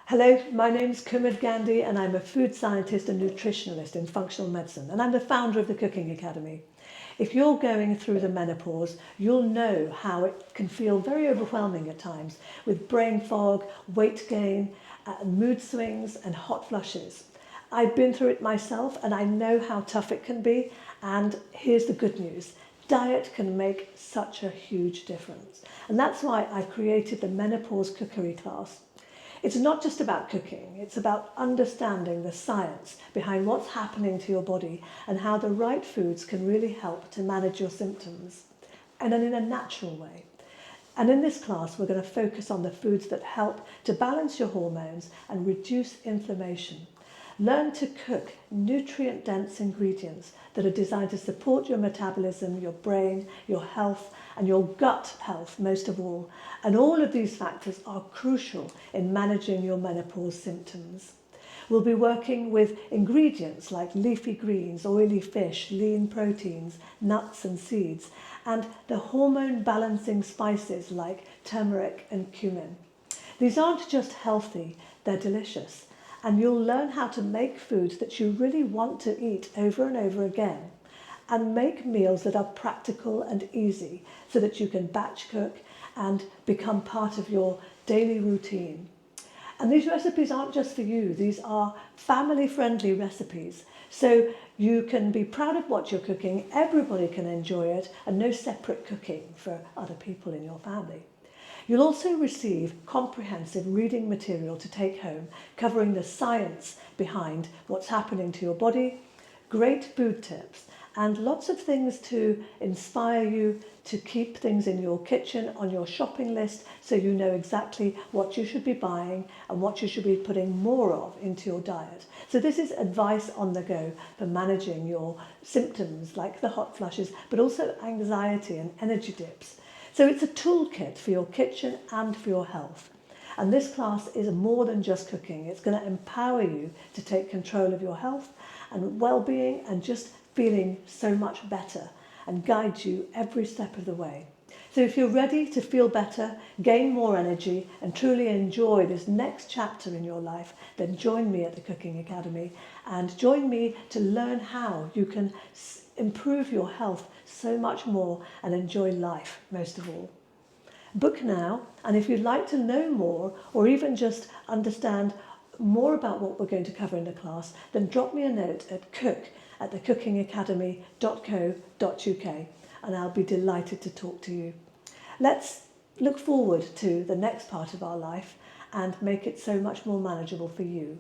Hello, my name's Kumud Gandhi and I'm a food scientist and nutritionalist in functional medicine, and I'm the founder of the Cooking Academy. If you're going through the menopause, you'll know how it can feel very overwhelming at times with brain fog, weight gain, mood swings and hot flushes. I've been through it myself and I know how tough it can be, and here's the good news. Diet can make such a huge difference, and that's why I've created the Menopause Cookery class. It's not just about cooking, it's about understanding the science behind what's happening to your body and how the right foods can really help to manage your symptoms, and then in a natural way. And in this class, we're going to focus on the foods that help to balance your hormones and reduce inflammation. Learn to cook nutrient-dense ingredients that are designed to support your metabolism, your brain, your health, and your gut health most of all. And all of these factors are crucial in managing your menopause symptoms. We'll be working with ingredients like leafy greens, oily fish, lean proteins, nuts and seeds, and the hormone balancing spices like turmeric and cumin. These aren't just healthy, they're delicious. And you'll learn how to make foods that you really want to eat over and over again, and make meals that are practical and easy so that you can batch cook and become part of your daily routine. And these recipes aren't just for you, these are family-friendly recipes. So you can be proud of what you're cooking, everybody can enjoy it, and no separate cooking for other people in your family. You'll also receive comprehensive reading material to take home, covering the science behind what's happening to your body, great food tips, and lots of things to inspire you to keep things in your kitchen, on your shopping list, so you know exactly what you should be buying and what you should be putting more of into your diet. So this is advice on the go for managing your symptoms like the hot flushes, but also anxiety and energy dips. So it's a toolkit for your kitchen and for your health. And this class is more than just cooking. It's going to empower you to take control of your health and well-being and just feeling so much better, and guide you every step of the way. So if you're ready to feel better, gain more energy and truly enjoy this next chapter in your life, then join me at the Cooking Academy and join me to learn how you can improve your health so much more and enjoy life most of all. Book now, and if you'd like to know more or even just understand more about what we're going to cover in the class, then drop me a note at cook@thecookingacademy.co.uk and I'll be delighted to talk to you. Let's look forward to the next part of our life and make it so much more manageable for you.